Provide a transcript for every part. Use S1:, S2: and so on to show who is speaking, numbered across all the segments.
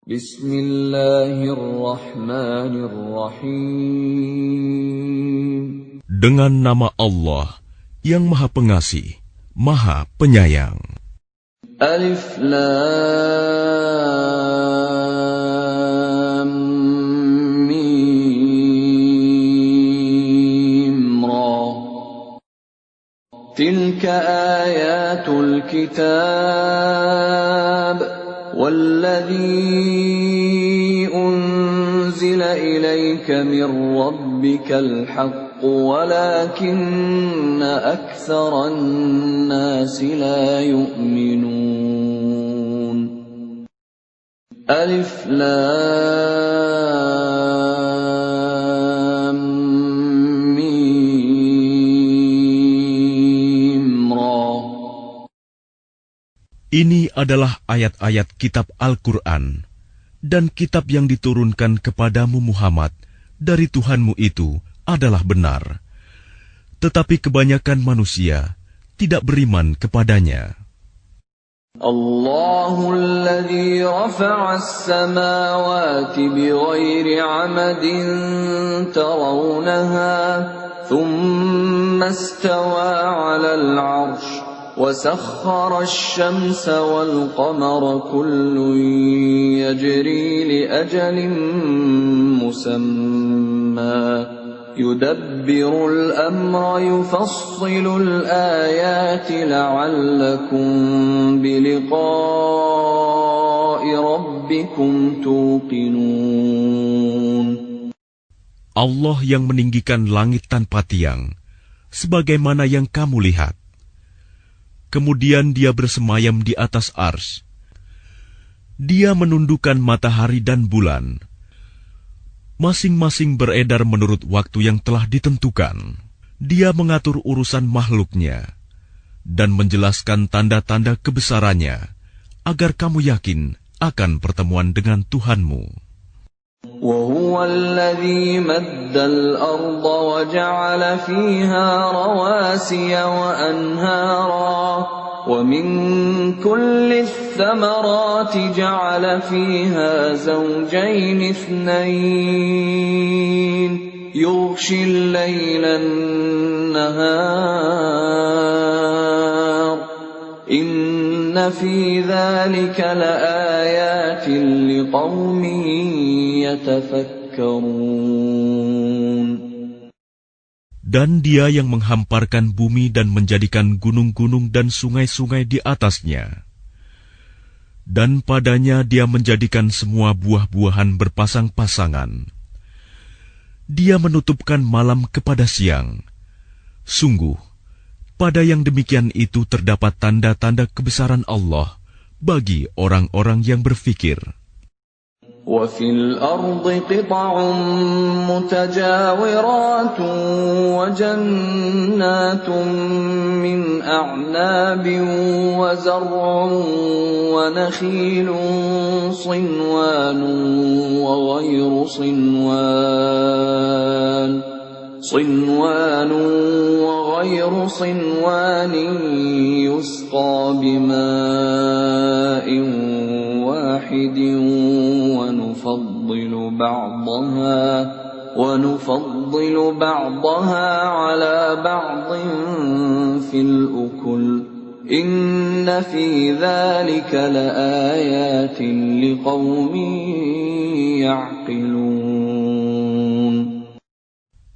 S1: Bismillahirrahmanirrahim.
S2: Dengan nama Allah yang Maha Pengasih, Maha Penyayang.
S1: Alif Lam Mim Ra. Tilka ayatul kitab والذي أنزل إليك من ربك الحق ولكن أكثر الناس لا يؤمنون ألف لام ميم را.
S2: Ini adalah ayat-ayat kitab Al-Quran dan kitab yang diturunkan kepadamu Muhammad dari Tuhanmu itu adalah benar. Tetapi kebanyakan manusia tidak beriman kepadanya.
S1: Allahul ladzi rafa'a as-samawati bighairi 'amadin tarawnaha thumma istawa 'alal 'arsy وسخر الشمس والقمر كل يجري لأجل مسمى يدبر الأمر يفصل الآيات لعلكم بلقاء ربكم توقنون.
S2: Allah yang meninggikan langit tanpa tiang, sebagaimana yang kamu lihat. Kemudian dia bersemayam di atas ars. Dia menundukkan matahari dan bulan. Masing-masing beredar menurut waktu yang telah ditentukan. Dia mengatur urusan makhluknya dan menjelaskan tanda-tanda kebesarannya agar kamu yakin akan pertemuan dengan Tuhanmu.
S1: وَهُوَ الَّذِي مَدَّ الْأَرْضَ وَجَعَلَ فِيهَا رَوَاسِيَ وَأَنْهَارًا وَمِنْ كُلِّ الثَّمَرَاتِ جَعَلَ فِيهَا زَوْجَيْنِ اثْنَيْنِ يُغْشِي اللَّيْلَ النَّهَارَ إِنَّ فِي ذَلِكَ لَآيَاتٍ لِقَوْمٍ يَتَفَكَّرُونَ.
S2: Dan dia yang menghamparkan bumi dan menjadikan gunung-gunung dan sungai-sungai di atasnya. Dan padanya dia menjadikan semua buah-buahan berpasang-pasangan. Dia menutupkan malam kepada siang. Sungguh, pada yang demikian itu terdapat tanda-tanda kebesaran Allah bagi orang-orang yang berfikir.
S1: وَفِي الْأَرْضِ قِطَعٌ مُتَجَاوِرَاتٌ وَجَنَّاتٌ مِّنْ أَعْنَابٍ وَزَرْعٌ وَنَخِيلٌ صِنْوَانٌ وَغَيْرُ صِنْوَانٍ يُسْقَى بِمَاءٍ واحد ونفضل بعضها على بعض في الأكل إن في ذلك لآيات لقوم يعقلون.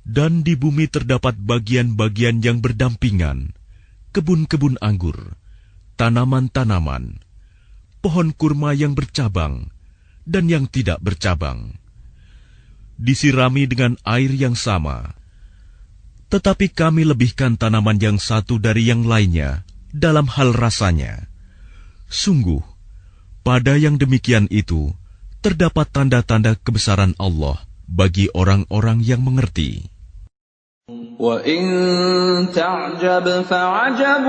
S2: Dan di bumi terdapat bagian-bagian yang berdampingan, kebun-kebun anggur, tanaman-tanaman, pohon kurma yang bercabang dan yang tidak bercabang, disirami dengan air yang sama. Tetapi kami lebihkan tanaman yang satu dari yang lainnya dalam hal rasanya. Sungguh, pada yang demikian itu terdapat tanda-tanda kebesaran Allah bagi orang-orang yang mengerti.
S1: وَإِن تَعْجَبْ فَعَجَبٌ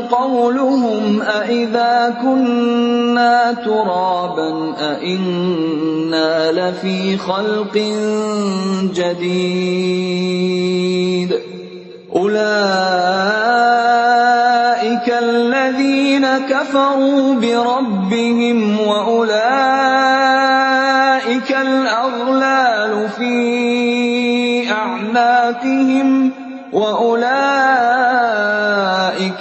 S1: قَوْلُهُمْ أَإِذَا كُنَّا تُرَابًا أَإِنَّا لَفِي خَلْقٍ جَدِيدٍ أُولَئِكَ الَّذِينَ كَفَرُوا بِرَبِّهِمْ وَأُولَئِكَ سيئاتهم وأولئك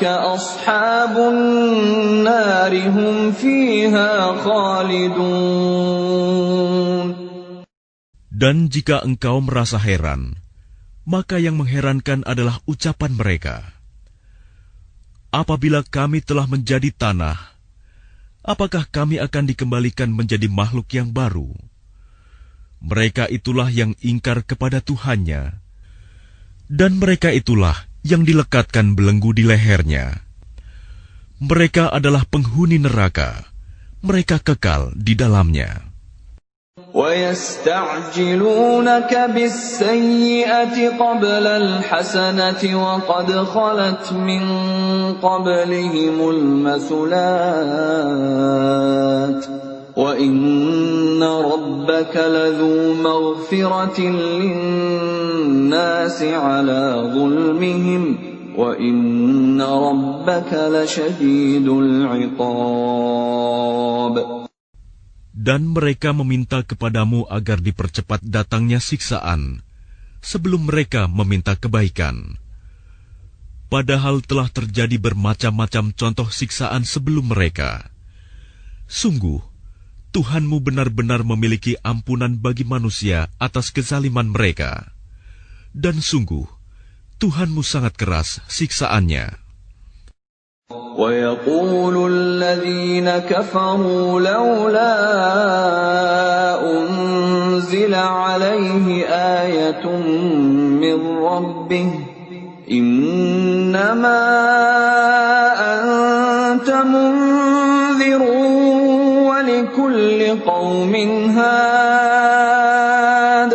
S1: أصحاب النار هم فيها خالدون.
S2: Dan jika engkau merasa heran, maka yang mengherankan adalah ucapan mereka. Apabila kami telah menjadi tanah, apakah kami akan dikembalikan menjadi makhluk yang baru? Mereka itulah yang ingkar kepada Tuhannya, dan mereka itulah yang dilekatkan belenggu di lehernya. Mereka adalah penghuni neraka, mereka kekal di dalamnya.
S1: وَيَسْتَعْجِلُونَكَ بِالسَّيِّئَةِ قَبْلَ الْحَسَنَةِ وَقَدْ خَلَتْ مِنْ قَبْلِهِمُ الْمَثُلَاتُ وَإِنَّ رَبَّكَ لَذُو مَغْفِرَةٍ لِلنَّاسِ عَلَى ظُلْمِهِمْ وَإِنَّ رَبَّكَ لَشَدِيدُ الْعِقَابِ.
S2: Dan mereka meminta kepadamu agar dipercepat datangnya siksaan, sebelum mereka meminta kebaikan. Padahal telah terjadi bermacam-macam contoh siksaan sebelum mereka. Sungguh, Tuhanmu benar-benar memiliki ampunan bagi manusia atas kezaliman mereka. Dan sungguh, Tuhanmu sangat keras siksaannya.
S1: وَيَقُولُ الَّذِينَ كَفَرُوا لَوْلَا أُنْزِلَ عَلَيْهِ آيَةٌ مِّن رَّبِّهِ إِنَّمَا أَنْتَ مُنذِرٌ وَلِكُلِّ قَوْمٍ هَادٍ.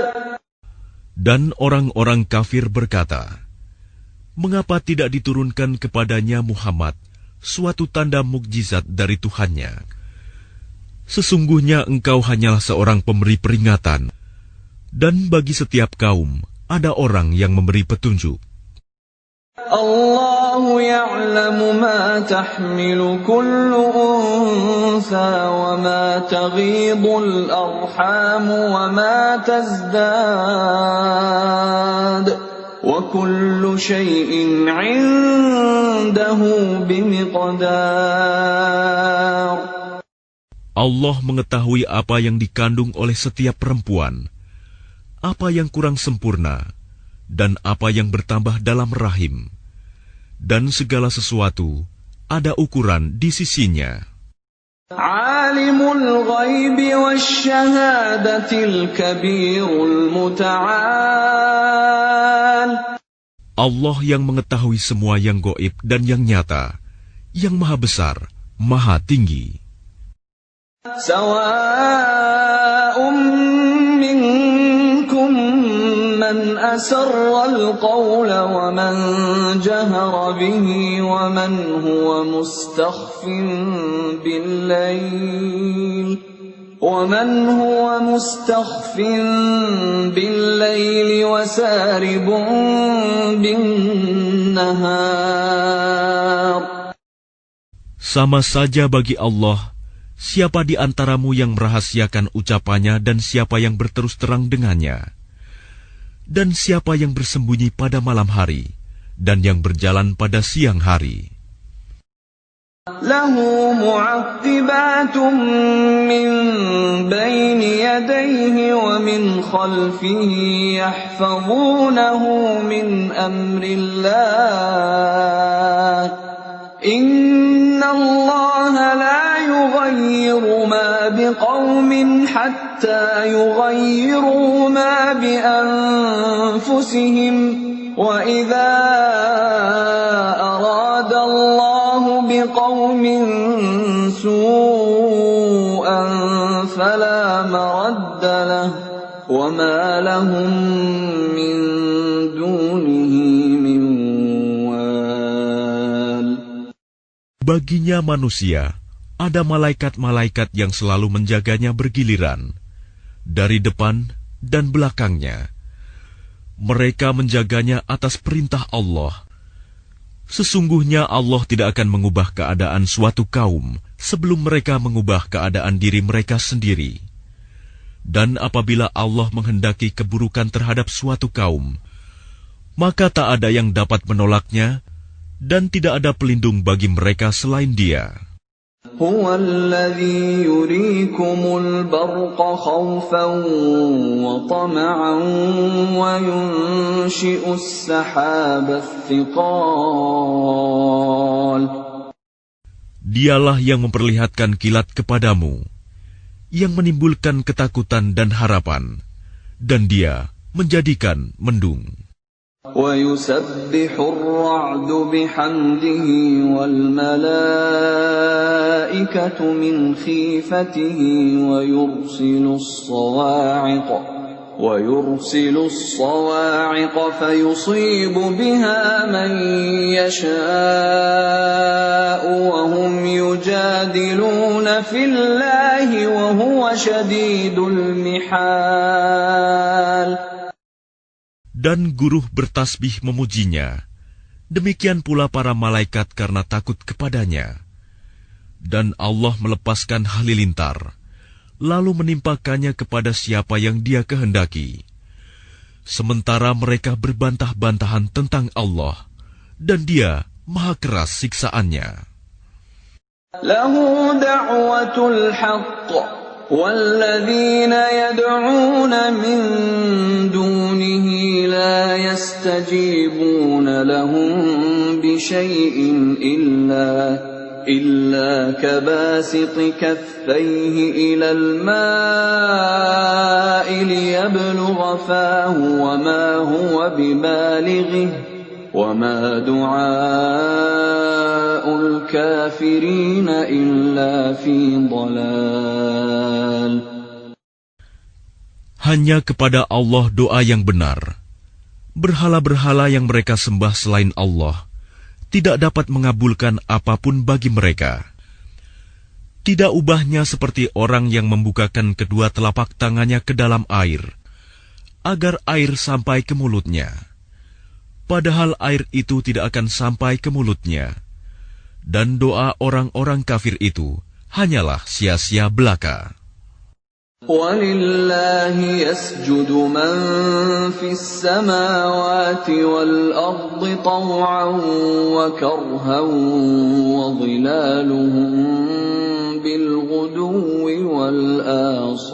S2: Dan orang-orang kafir berkata, mengapa tidak diturunkan kepadanya Muhammad suatu tanda mukjizat dari Tuhannya? Sesungguhnya engkau hanyalah seorang pemberi peringatan, dan bagi setiap kaum ada orang yang memberi petunjuk.
S1: Allahu ya'lamu ma tahmilu kullu untha wa ma taghidul arham wa ma tazdad. وَكُلُّ شَيْءٍ عِندَهُ بِمِقْدَارٍ.
S2: Allah mengetahui apa yang dikandung oleh setiap perempuan, apa yang kurang sempurna, dan apa yang bertambah dalam rahim. Dan segala sesuatu ada ukuran di sisinya.
S1: Alimul ghaibi wasyahadatil kabirul muta'al.
S2: Allah yang mengetahui semua yang gaib dan yang nyata, yang maha besar, maha tinggi.
S1: Sawa'un minkum man asarra al-qawla wa man jahara bihi wa man huwa mustakhfin bil-layl وَمَنْ هُوَ مُسْتَخْفٍ بِاللَّيْلِ وَسَارِبٌ بِالنَّهَارِ.
S2: Sama saja bagi Allah, siapa di antaramu yang merahasiakan ucapannya dan siapa yang berterus terang dengannya, dan siapa yang bersembunyi pada malam hari dan yang berjalan pada siang hari.
S1: له معقبات من بين يديه ومن خلفه يحفظونه من أمر الله إن الله لا يغير ما بقوم حتى يغيروا ما بأنفسهم وإذا أراد الله بقوم سوءا فلا مرد له وما لهم من دونه من وال.
S2: Baginya manusia ada malaikat-malaikat yang selalu menjaganya bergiliran dari depan dan belakangnya. Mereka menjaganya atas perintah Allah. Sesungguhnya Allah tidak akan mengubah keadaan suatu kaum sebelum mereka mengubah keadaan diri mereka sendiri. Dan apabila Allah menghendaki keburukan terhadap suatu kaum, maka tak ada yang dapat menolaknya, dan tidak ada pelindung bagi mereka selain Dia.
S1: هو الذي يريكم البرق خوفا وطمعا وينشئ السحاب الثقال.
S2: Dialah yang memperlihatkan kilat kepadamu, yang menimbulkan ketakutan dan harapan, dan Dia menjadikan mendung.
S1: وَيُسَبِّحُ الرَّعْدُ بِحَمْدِهِ وَالْمَلَائِكَةُ مِنْ خِيفَتِهِ وَيُرْسِلُ الصَّوَاعِقَ فَيُصِيبُ بِهَا مَنْ يَشَاءُ وَهُمْ يُجَادِلُونَ فِي اللَّهِ وَهُوَ شَدِيدُ الْمِحَالِ.
S2: Dan guruh bertasbih memujinya, demikian pula para malaikat karena takut kepadanya. Dan Allah melepaskan halilintar, lalu menimpakannya kepada siapa yang Dia kehendaki. Sementara mereka berbantah-bantahan tentang Allah, dan Dia maha keras siksaannya.
S1: Lahu da'watul haqq والذين يدعون من دونه لا يستجيبون لهم بشيء إلا كباسط كفيه إلى الماء ليبلغ فاه وما هو ببالغه وما دعاء الكافرين إلا في ضلال.
S2: Hanya kepada Allah doa yang benar. Berhala-berhala yang mereka sembah selain Allah tidak dapat mengabulkan apapun bagi mereka. Tidak ubahnya seperti orang yang membukakan kedua telapak tangannya ke dalam air, agar air sampai ke mulutnya. Padahal air itu tidak akan sampai ke mulutnya. Dan doa orang-orang kafir itu hanyalah sia-sia belaka.
S1: وَلِلَّهِ يَسْجُدُ مَن فِي السَّمَاوَاتِ وَالْأَرْضِ طَوْعًا وَكَرْهًا وَظِلَالُهُم بِالْغُدُوِّ وَالْآصَالِ.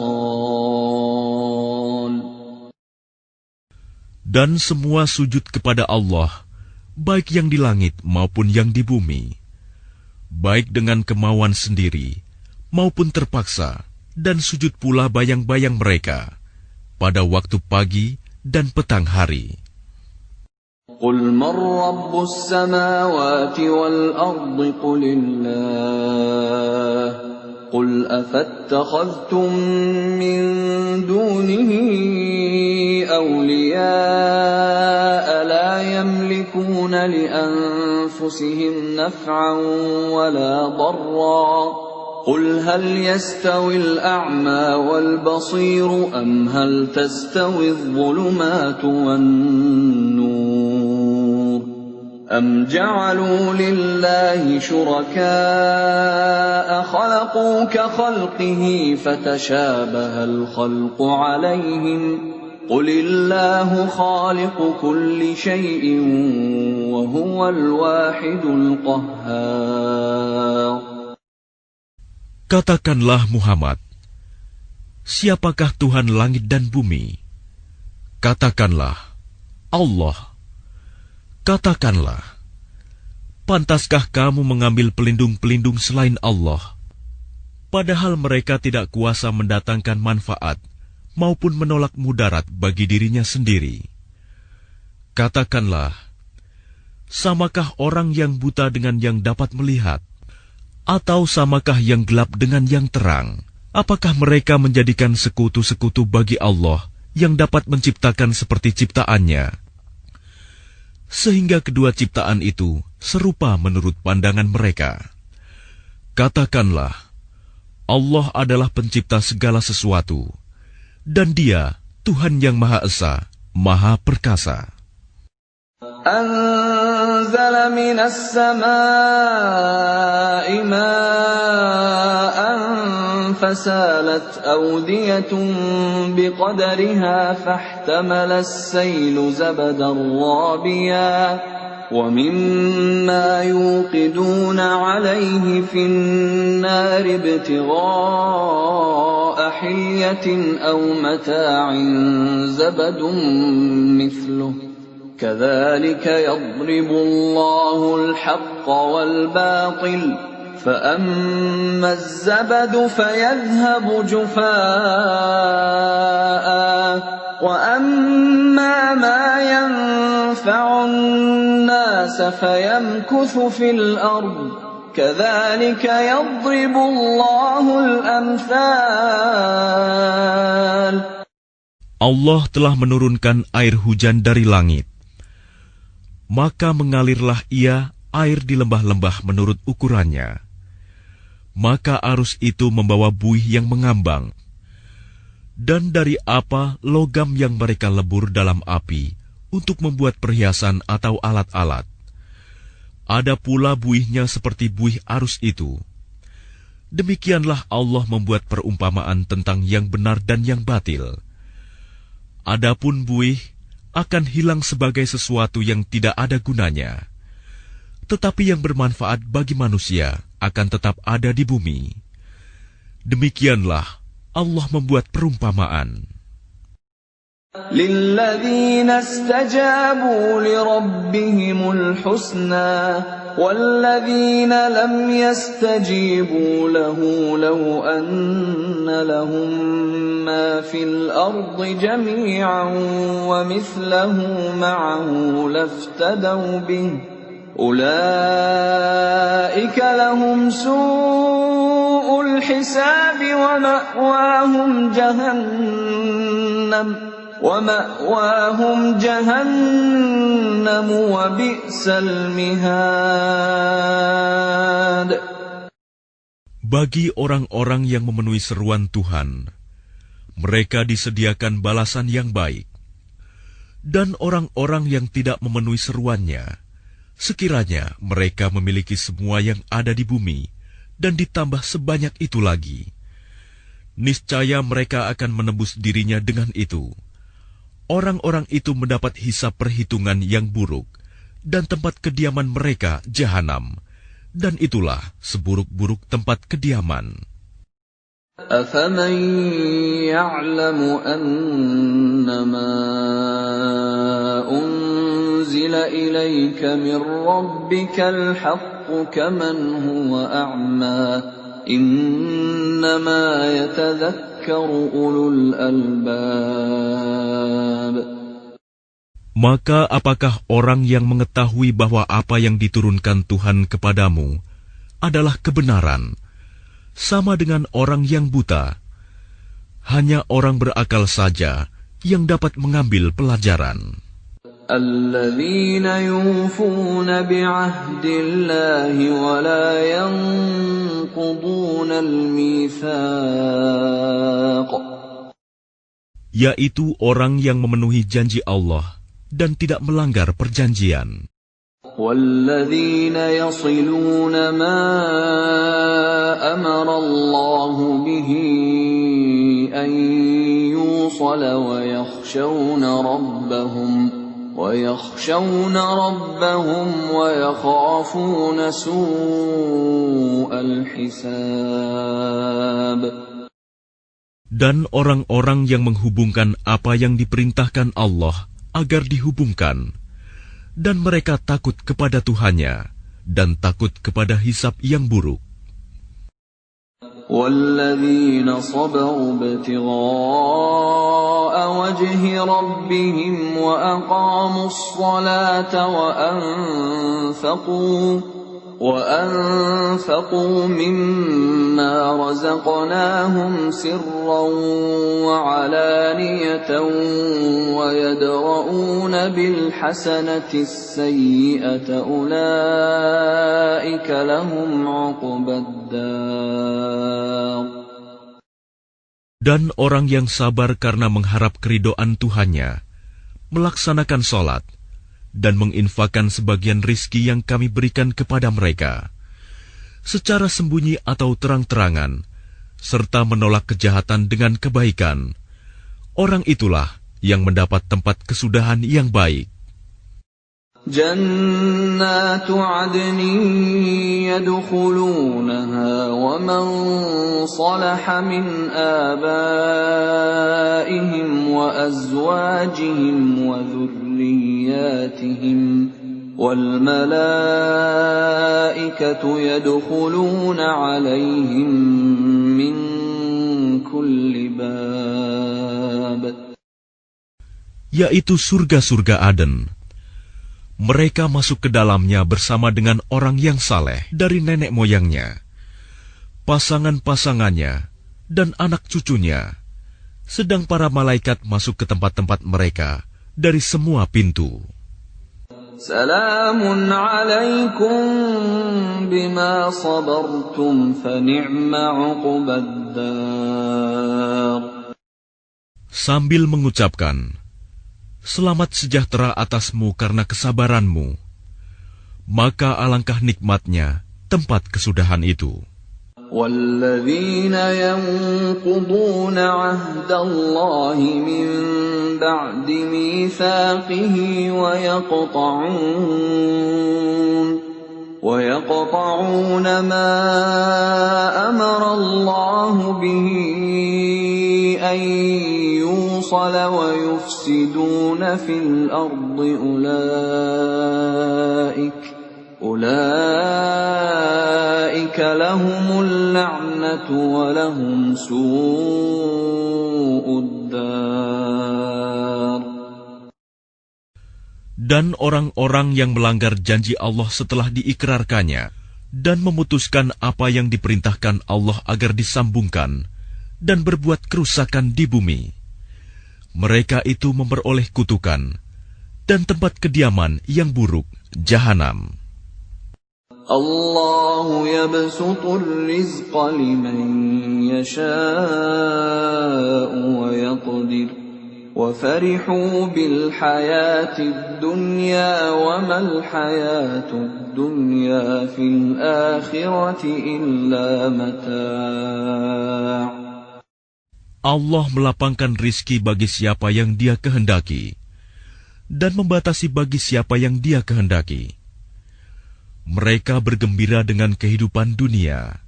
S2: Dan semua sujud kepada Allah, baik yang di langit maupun yang di bumi, baik dengan kemauan sendiri maupun terpaksa, dan sujud pula bayang-bayang mereka pada waktu pagi dan petang hari.
S1: قُلْ مَنْ رَبُّ السَّمَاوَاتِ وَالْأَرْضِ قُلِ اللَّهُ قُلْ أَفَاتَّخَذْتُم مِّن دُونِهِ أَوْلِيَاءَ لَا يَمْلِكُونَ لِأَنفُسِهِمْ نَفْعًا وَلَا ضَرًّا قُلْ هَلْ يَسْتَوِي الْأَعْمَى وَالْبَصِيرُ أَمْ هَلْ تَسْتَوِي الظُّلُمَاتُ وَالنُّورُ أَمْ جَعَلُوا لِلَّهِ شُرَكَاءَ خَلَقُوا كَخَلْقِهِ فَتَشَابَهَ الْخَلْقُ عَلَيْهِمْ قُلِ اللَّهُ خَالِقُ كُلِّ شَيْءٍ وَهُوَ الْوَاحِدُ الْقَهَّارُ.
S2: Katakanlah Muhammad, siapakah Tuhan langit dan bumi? Katakanlah, Allah. Katakanlah, pantaskah kamu mengambil pelindung-pelindung selain Allah? Padahal mereka tidak kuasa mendatangkan manfaat maupun menolak mudarat bagi dirinya sendiri. Katakanlah, samakah orang yang buta dengan yang dapat melihat? Atau samakah yang gelap dengan yang terang? Apakah mereka menjadikan sekutu-sekutu bagi Allah yang dapat menciptakan seperti ciptaannya? Sehingga kedua ciptaan itu serupa menurut pandangan mereka. Katakanlah, Allah adalah pencipta segala sesuatu, dan Dia Tuhan yang Maha Esa, Maha Perkasa.
S1: أنزل أنزل من السماء ماء فسالت أودية بقدرها فاحتمل السيل زبدا رابيا ومما يوقدون عليه في النار ابتغاء حلية أو متاع زبد مثله كذلك يضرب الله الحق والباطل فأما الزبد فيذهب جفاء وأما ما ينفع الناس فيمكث في الأرض كذلك يضرب الله الأمثال.
S2: Allah telah menurunkan air hujan dari langit. Maka mengalirlah ia air di lembah-lembah menurut ukurannya. Maka arus itu membawa buih yang mengambang. Dan dari apa logam yang mereka lebur dalam api untuk membuat perhiasan atau alat-alat. Ada pula buihnya seperti buih arus itu. Demikianlah Allah membuat perumpamaan tentang yang benar dan yang batil. Adapun buih akan hilang sebagai sesuatu yang tidak ada gunanya. Tetapi yang bermanfaat bagi manusia akan tetap ada di bumi. Demikianlah Allah membuat perumpamaan.
S1: لِلَّذِينَ اسْتَجَابُوا لِرَبِّهِمُ الْحُسْنَى وَالَّذِينَ لَمْ يَسْتَجِيبُوا لَهُ لَوْ أَنَّ لَهُم مَّا فِي الْأَرْضِ جَمِيعًا وَمِثْلَهُ مَعَهُ لَافْتَدَوْا بِهِ أُولَٰئِكَ لَهُمْ سُوءُ الْحِسَابِ وَمَأْوَاهُمْ جَهَنَّمُ وَبِئْسَ الْمِهَادُ.
S2: Bagi orang-orang yang memenuhi seruan Tuhan, mereka disediakan balasan yang baik. Dan orang-orang yang tidak memenuhi seruannya, sekiranya mereka memiliki semua yang ada di bumi, dan ditambah sebanyak itu lagi, niscaya mereka akan menebus dirinya dengan itu. Orang-orang itu mendapat hisab perhitungan yang buruk, dan tempat kediaman mereka jahanam, dan itulah seburuk-buruk tempat kediaman.
S1: أَفَمَن يَعْلَمُ أَنَّمَا أُنزِلَ إِلَيْكَ مِن رَّبِّكَ الْحَقُّ كَمَنْ هُوَ أَعْمَىٰ إِنَّمَا يَتَذَكَّرُ أُولُو الْأَلْبَابِ.
S2: Maka apakah orang yang mengetahui bahwa apa yang diturunkan Tuhan kepadamu adalah kebenaran, sama dengan orang yang buta? Hanya orang berakal saja yang dapat mengambil pelajaran.
S1: الَّذِينَ يُوفُونَ بِعَهْدِ اللَّهِ وَلَا يَنقُضُونَ الْمِيثَاقَ.
S2: Yaitu orang yang memenuhi janji Allah dan tidak melanggar perjanjian.
S1: وَالَّذِينَ يَصِلُونَ مَا أَمَرَ اللَّهُ بِهِ أَن يُوصَلَ وَيَخْشَوْنَ رَبَّهُمْ وَيَخَافُونَ سُوءَ الْحِسَابِ.
S2: Dan orang-orang yang menghubungkan apa yang diperintahkan Allah agar dihubungkan, dan mereka takut kepada Tuhannya dan takut kepada hisab yang buruk.
S1: وَالَّذِينَ صَبَرُوا ابْتِغَاءَ وَجْهِ رَبِّهِمْ وَأَقَامُوا الصَّلَاةَ وَأَنفَقُوا مِمَّا رَزَقْنَاهُمْ سِرًّا وَعَلَانِيَةً وَيَدْرَءُونَ بِالْحَسَنَةِ السَّيِّئَةَ أُولَئِكَ لَهُمْ عُقْبَى الدَّارِ.
S2: Dan orang yang sabar karena mengharap keridhaan Tuhannya, melaksanakan sholat, dan menginfakkan sebagian rizki yang kami berikan kepada mereka, secara sembunyi atau terang-terangan, serta menolak kejahatan dengan kebaikan, orang itulah yang mendapat tempat kesudahan yang baik.
S1: جنات عدن يدخلونها ومن صلح من آبائهم وأزواجهم وذرياتهم والملائكة يدخلون عليهم من كل باب.
S2: Yaitu surga-surga Aden. Mereka masuk ke dalamnya bersama dengan orang yang saleh dari nenek moyangnya, pasangan-pasangannya, dan anak cucunya, sedang para malaikat masuk ke tempat-tempat mereka dari semua pintu.
S1: Salamun alaikum bima sabartum fa ni'ma uqbaddar.
S2: Sambil mengucapkan, selamat sejahtera atasmu karena kesabaranmu, maka alangkah nikmatnya tempat kesudahan itu.
S1: وَالَّذِينَ يَنقُضُونَ عَهْدَ اللَّهِ مِن بَعْدِ مِيثَاقِهِ وَيَقْطَعُونَ مَا أَمَرَ اللَّهُ بِهِ أَن يُوصَلَ وَيُفْسِدُونَ فِي الْأَرْضِ أُولَئِكَ لَهُمُ اللَّعْنَةُ وَلَهُمْ سُوءُ الدَّارِ.
S2: Dan orang-orang yang melanggar janji Allah setelah diikrarkannya dan memutuskan apa yang diperintahkan Allah agar disambungkan dan berbuat kerusakan di bumi, mereka itu memperoleh kutukan dan tempat kediaman yang buruk, Jahanam.
S1: Allahu yabsutur rizqa liman yasha'u wa yaqdir wa farihu bil hayatid dunya wa mal hayatud dunya fil akhirati illa mata'.
S2: Allah melapangkan rizki bagi siapa yang Dia kehendaki dan membatasi bagi siapa yang Dia kehendaki. Mereka bergembira dengan kehidupan dunia,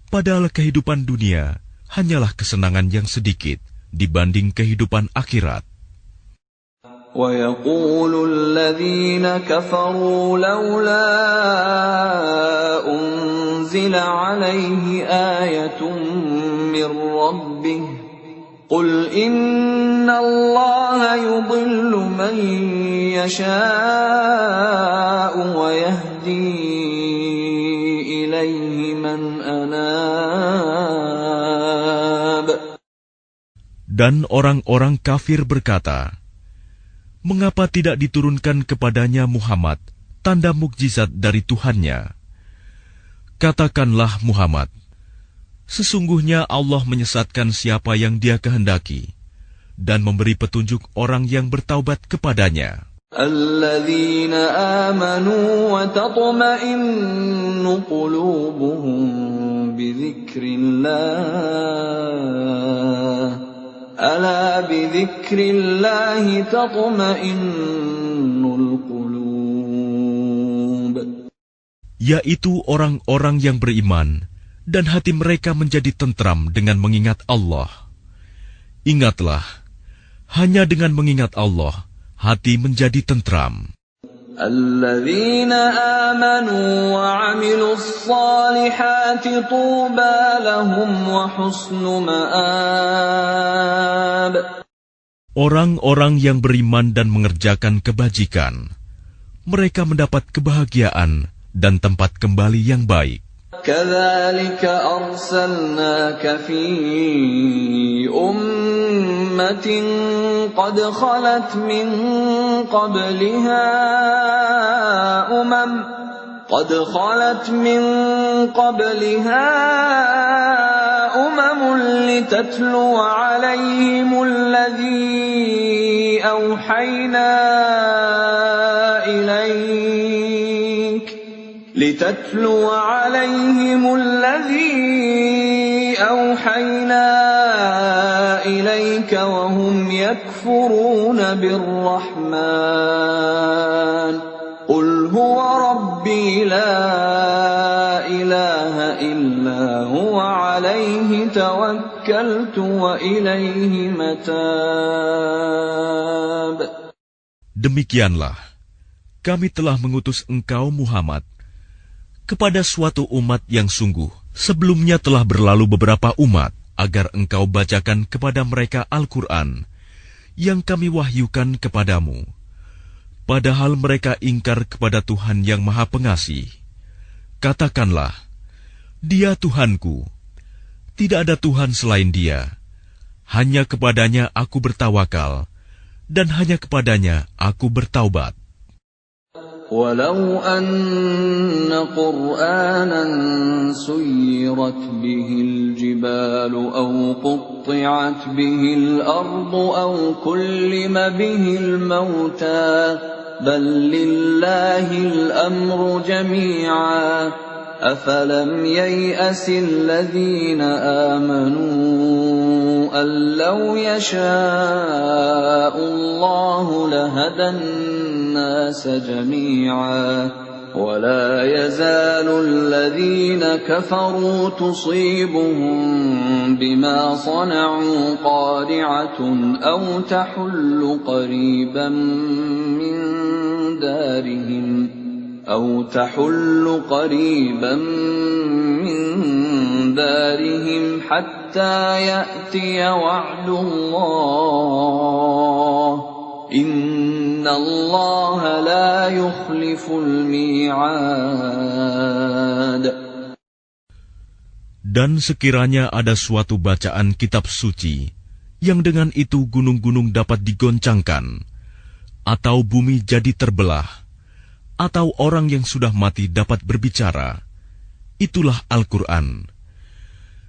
S2: padahal kehidupan dunia hanyalah kesenangan yang sedikit dibanding kehidupan akhirat.
S1: وَيَقُولُ الَّذِينَ كَفَرُوا لَوْلَا أُنزِلَ عَلَيْهِ آيَةٌ مِّن رَّبِّهِ قُلْ إِنَّ اللَّهَ يُضِلُّ مَن يَشَاءُ وَيَهْدِي إِلَيْهِ مَنْ أَنَابَ.
S2: Dan orang-orang kafir berkata, mengapa tidak diturunkan kepadanya Muhammad tanda mukjizat dari Tuhannya? Katakanlah Muhammad, sesungguhnya Allah menyesatkan siapa yang Dia kehendaki dan memberi petunjuk orang yang bertaubat kepadanya.
S1: Alladzina amanu wa tatma'innu qulubuhum bidzikrillah. Ala bidzikrillahi tatma'innul qulub.
S2: Yaitu orang-orang yang beriman dan hati mereka menjadi tentram dengan mengingat Allah. Ingatlah, hanya dengan mengingat Allah, hati menjadi tentram.
S1: Alladzina amanu wa 'amilus salihati tuba lahum wa husnu ma'ab.
S2: Orang-orang yang beriman dan mengerjakan kebajikan, mereka mendapat kebahagiaan dan tempat kembali yang baik.
S1: Kadzalika arsalnaka fi ummatin qad khalat min qabliha umamun litatlu 'alaihim alladhi awhayna لِتَتْلُوَ عَلَيْهِمُ الَّذِي أَوْحَيْنَا إِلَيْكَ وَهُمْ يَكْفُرُونَ بِالرَّحْمَنِ قُلْ هُوَ رَبِّي لَا إِلَٰهَ إِلَّا هُوَ عَلَيْهِ تَوَكَّلْتُ وَإِلَيْهِ مَتَابِ.
S2: Demikianlah, kami telah mengutus engkau Muhammad kepada suatu umat yang sungguh sebelumnya telah berlalu beberapa umat, agar engkau bacakan kepada mereka Al-Quran yang kami wahyukan kepadamu. Padahal mereka ingkar kepada Tuhan yang Maha Pengasih. Katakanlah, Dia Tuhanku, tidak ada Tuhan selain Dia. Hanya kepadanya aku bertawakal, dan hanya kepadanya aku bertaubat.
S1: وَلَوْ أَنَّ قُرْآنًا سُيِّرَتْ بِهِ الْجِبَالُ أَوْ قُطِّعَتْ بِهِ الْأَرْضُ أَوْ كُلِّمَ بِهِ الْمَوْتَى بَل لِّلَّهِ الْأَمْرُ جَمِيعًا أَفَلَمْ يَيْأَسِ الَّذِينَ آمَنُوا أَن لَّوْ يَشَاءُ اللَّهُ لَهَدَى النَّاسَ جَمِيعًا وَلَا يَزَالُ الَّذِينَ كَفَرُوا تُصِيبُهُم بِمَا صَنَعُوا قَارِعَةٌ أَوْ تَحُلُّ قَرِيبًا من دارهم حتى يأتي وعد الله إن الله لا يخلف الميعاد.
S2: Dan sekiranya ada suatu bacaan kitab suci yang dengan itu gunung-gunung dapat digoncangkan, atau bumi jadi terbelah, atau orang yang sudah mati dapat berbicara, itulah Al-Quran.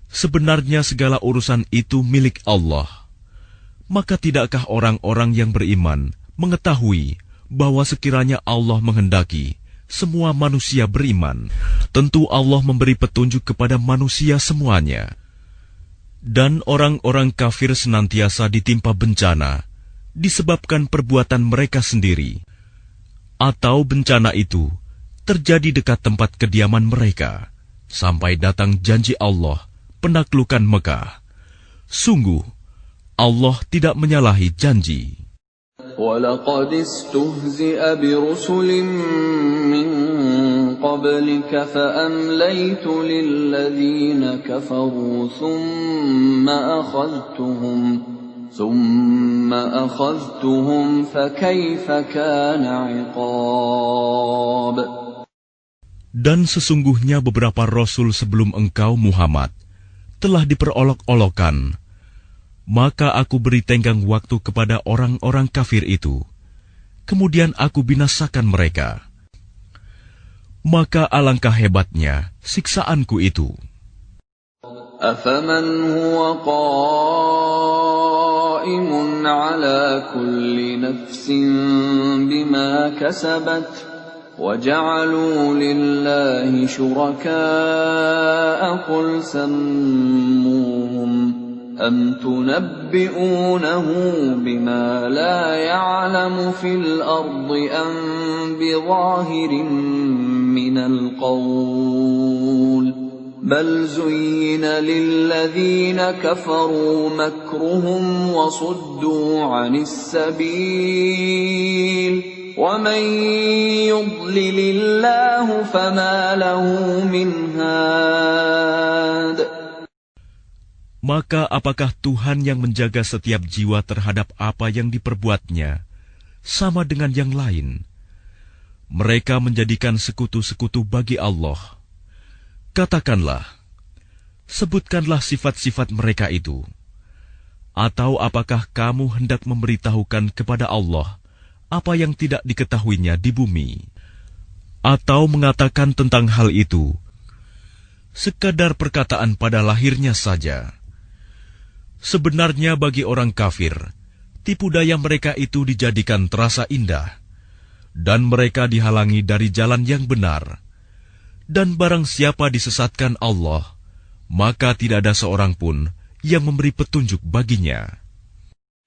S2: Sebenarnya segala urusan itu milik Allah. Maka tidakkah orang-orang yang beriman mengetahui bahwa sekiranya Allah menghendaki semua manusia beriman, tentu Allah memberi petunjuk kepada manusia semuanya. Dan orang-orang kafir senantiasa ditimpa bencana disebabkan perbuatan mereka sendiri, atau bencana itu terjadi dekat tempat kediaman mereka, sampai datang janji Allah penaklukan Mekah. Sungguh, Allah tidak menyalahi janji.
S1: وَلَقَدِ اسْتُهْزِئَ بِرُسُلٍ مِّن قَبْلِكَ فَأَمْلَيْتُ لِلَّذِينَ كَفَرُوا ثُمَّ أَخَذْتُهُمْ فَكَيْفَ كَانَ عِقَابِ.
S2: Dan sesungguhnya beberapa rasul sebelum engkau Muhammad telah diperolok-olokkan, maka aku beri tenggang waktu kepada orang-orang kafir itu, kemudian aku binasakan mereka. Maka alangkah hebatnya siksaanku itu.
S1: أَفَمَنْ هُوَ قَائِمٌ عَلَى كُلِّ نَفْسٍ بِمَا كَسَبَتْ وَجَعَلُوا لِلَّهِ شُرَكَاءَ قُلْ سَمُّوهُمْ أَمْ تُنَبِّئُونَهُ بِمَا لَا يَعْلَمُ فِي الْأَرْضِ أَمْ بِظَاهِرٍ مِّنَ الْقَوْلِ بَلْ زُيِّنَ لِلَّذِينَ كَفَرُوا مَكْرُهُمْ وَصُدُّوا عَنِ السَّبِيلِ وَمَن يُضْلِلِ اللَّهُ فَمَا لَهُ مِنْ هَادٍ.
S2: Maka apakah Tuhan yang menjaga setiap jiwa terhadap apa yang diperbuatnya sama dengan yang lain? Mereka menjadikan sekutu-sekutu bagi Allah. Katakanlah, sebutkanlah sifat-sifat mereka itu. Atau apakah kamu hendak memberitahukan kepada Allah apa yang tidak diketahuinya di bumi? Atau mengatakan tentang hal itu sekadar perkataan pada lahirnya saja? Sebenarnya bagi orang kafir, tipu daya mereka itu dijadikan terasa indah, dan mereka dihalangi dari jalan yang benar. Dan barang siapa disesatkan Allah, maka tidak ada seorang pun yang memberi petunjuk baginya.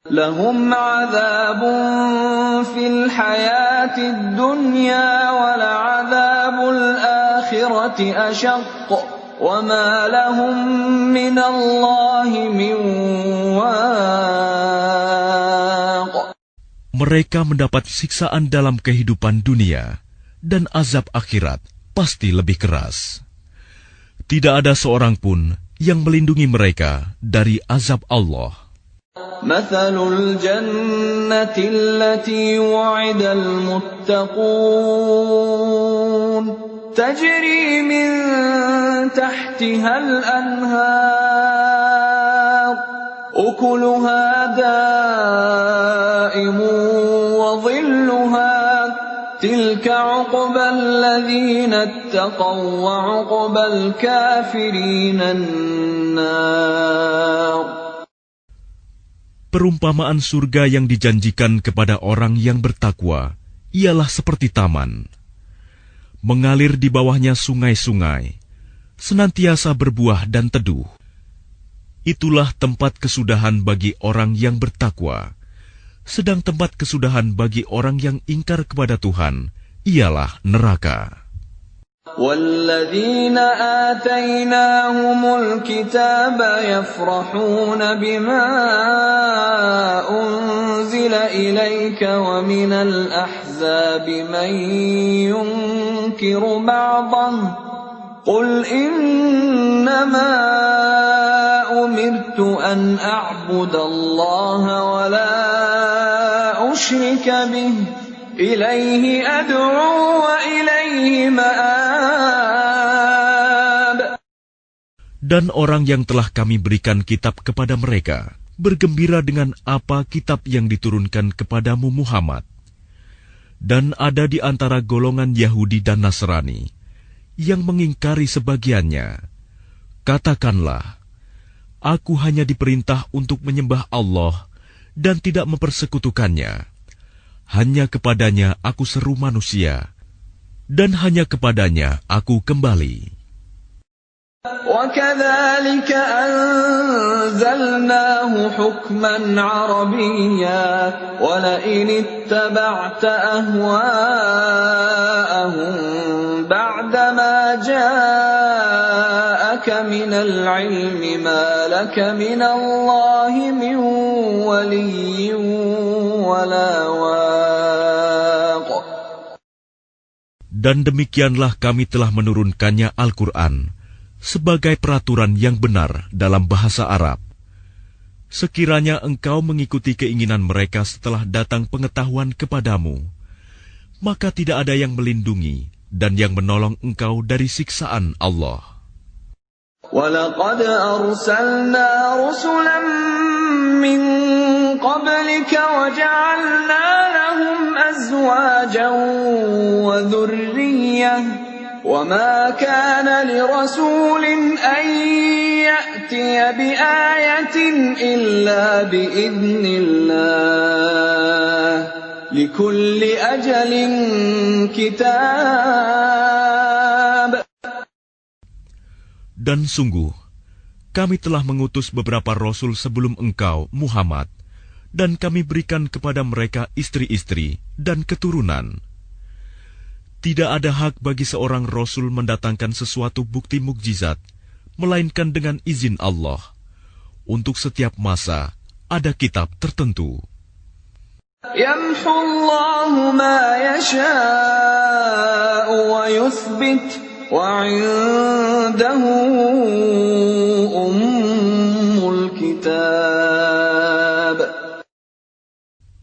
S1: Lahum 'adzabun fil hayatid dunya wa la'adzabul akhirati ashaq wa ma lahum minallahi min waq.
S2: Mereka mendapat siksaan dalam kehidupan dunia, dan azab akhirat pasti lebih keras. Tidak ada seorang pun yang melindungi mereka dari azab Allah.
S1: Mathalul jannati allati wu'ida al-muttaqun tajri min tahtiha al-anhar ukuluha da'imun wa dhilluha tilka 'uqbal ladzina ittaqaw wa 'uqbal kafirina an-nar.
S2: Perumpamaan surga yang dijanjikan kepada orang yang bertakwa ialah seperti taman. Mengalir di bawahnya sungai-sungai, senantiasa berbuah dan teduh. Itulah tempat kesudahan bagi orang yang bertakwa. Sedang tempat kesudahan bagi orang yang ingkar kepada Tuhan ialah neraka.
S1: وَالَّذِينَ آتَيْنَاهُمُ الْكِتَابَ يَفْرَحُونَ بِمَا أُنزِلَ إِلَيْكَ وَمِنَ الْأَحْزَابِ مَن يُنكِرُ بَعْضَهُ قُلْ إِنَّمَا أُمِرْتُ أَنْ أَعْبُدَ اللَّهَ وَلَا أُشْرِكَ بِهِ إِلَيْهِ أَدْعُو وَإِلَيْهِ مَآبِ.
S2: Dan orang yang telah kami berikan kitab kepada mereka bergembira dengan apa kitab yang diturunkan kepadamu Muhammad. Dan ada di antara golongan Yahudi dan Nasrani yang mengingkari sebagiannya. Katakanlah, aku hanya diperintah untuk menyembah Allah dan tidak mempersekutukannya. Hanya kepadanya aku seru manusia, dan hanya kepadanya aku kembali.
S1: وَكَذَلِكَ أَنزَلْنَاهُ حُكْمًا عَرَبِيًّا وَلَئِنِ اتَّبَعْتَ أَهْوَاءَهُم بَعْدَمَا جَاءَكَ مِنَ الْعِلْمِ مَا لَكَ مِنَ اللَّهِ مِن وَلِيٍّ وَلَا وَاقٍ.
S2: Dan demikianlah kami telah menurunkannya Al-Quran sebagai peraturan yang benar dalam bahasa Arab. Sekiranya engkau mengikuti keinginan mereka setelah datang pengetahuan kepadamu, maka tidak ada yang melindungi dan yang menolong engkau dari siksaan Allah.
S1: وَلَقَدْ أَرْسَلْنَا رُسُلًا مِّن قَبْلِكَ وَجَعَلْنَا لَهُمْ أَزْوَاجًا وَذُرِّيَّةً وَمَا كَانَ لِرَسُولٍ أَن يَأْتِيَ بِآيَةٍ إِلَّا بِإِذْنِ اللَّهِ لِكُلِّ أَجَلٍ كِتَابٌ.
S2: Dan sungguh, kami telah mengutus beberapa rasul sebelum engkau, Muhammad, dan kami berikan kepada mereka istri-istri dan keturunan. Tidak ada hak bagi seorang rasul mendatangkan sesuatu bukti mukjizat, melainkan dengan izin Allah. Untuk setiap masa, ada kitab tertentu.
S1: يَمْحُو اللَّهُ مَا يَشَاءُ وَيُثْبِتُ وَعِندَهُ أُمُّ الْكِتَابِ.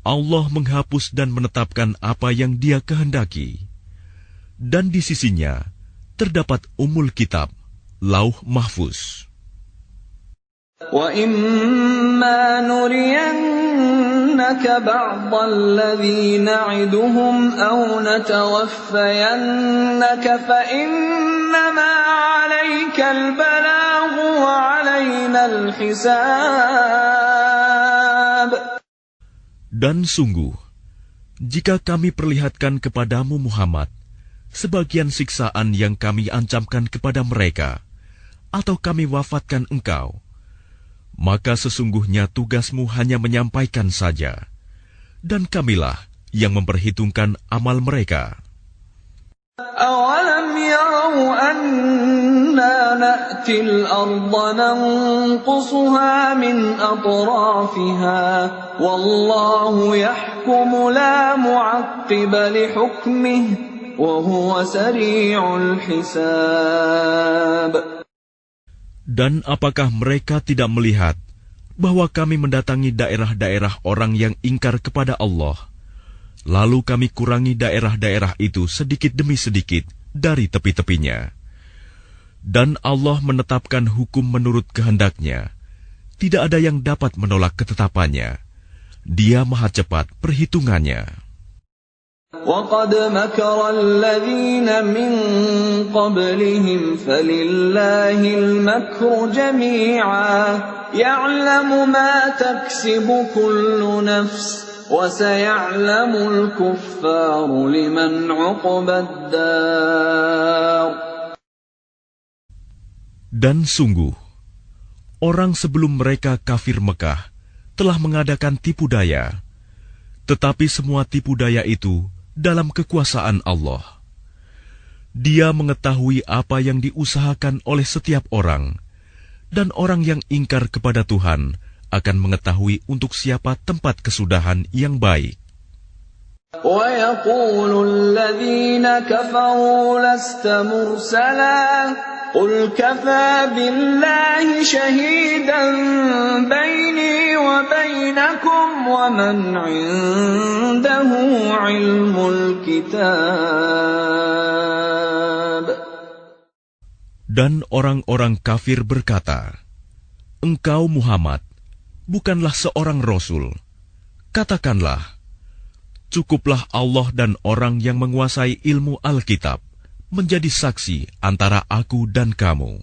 S2: Allah menghapus dan menetapkan apa yang Dia kehendaki. Dan di sisinya terdapat Ummul Kitab, Lauh Mahfuz.
S1: وَإِمَّا نُرِيَنَّكَ بَعْضَ الَّذِي نَعِدُهُمْ أَوْ نَتَوَفَّيَنَّكَ فَإِنَّمَا عَلَيْكَ الْبَلَاغُ وَعَلَيْنَا الْحِسَابُ.
S2: Dan sungguh, jika kami perlihatkan kepadamu Muhammad sebagian siksaan yang kami ancamkan kepada mereka, atau kami wafatkan engkau, maka sesungguhnya tugasmu hanya menyampaikan saja, dan kamilah yang memperhitungkan amal mereka.
S1: أَوَلَمْ يَرَوْا أَنَّا نَأْتِي الْأَرْضَ نَنقُصُهَا مِنْ أَطْرَافِهَا وَاللَّهُ يَحْكُمُ لَا مُعَقِّبَ لِحُكْمِهِ وَهُوَ سَرِيعُ الْحِسَابِ.
S2: Dan apakah mereka tidak melihat bahwa kami mendatangi daerah-daerah orang yang ingkar kepada Allah, lalu kami kurangi daerah-daerah itu sedikit demi sedikit dari tepi-tepinya. Dan Allah menetapkan hukum menurut kehendaknya. Tidak ada yang dapat menolak ketetapannya. Dia maha cepat perhitungannya.
S1: وَقَدْ مَكَرَ الَّذِينَ مِنْ قَبْلِهِمْ فَلِلَّهِ الْمَكْرُ جَمِيعًا يَعْلَمُ مَا تَكْسِبُ كُلُّ نَفْسٍ وَسَيَعْلَمُ الْكُفَّارُ لِمَنْ عُقْبَى الدَّارِ.
S2: Dan sungguh, orang sebelum mereka kafir Mekah telah mengadakan tipu daya, tetapi semua tipu daya itu dalam kekuasaan Allah. Dia mengetahui apa yang diusahakan oleh setiap orang, dan orang yang ingkar kepada Tuhan akan mengetahui untuk siapa tempat kesudahan yang baik.
S1: وَيَقُولُ الَّذِينَ كَفَرُوا لَسْتَ مُرْسَلًا قُلْ كَفَى بِاللَّهِ شَهِيدًا بَيْنِي وَبَيْنَكُمْ وَمَنْ عِندَهُ عِلْمُ الْكِتَابِ.
S2: Dan orang-orang kafir berkata, "Engkau Muhammad bukanlah seorang rasul." Katakanlah, cukuplah Allah dan orang yang menguasai ilmu Alkitab menjadi saksi antara aku dan kamu.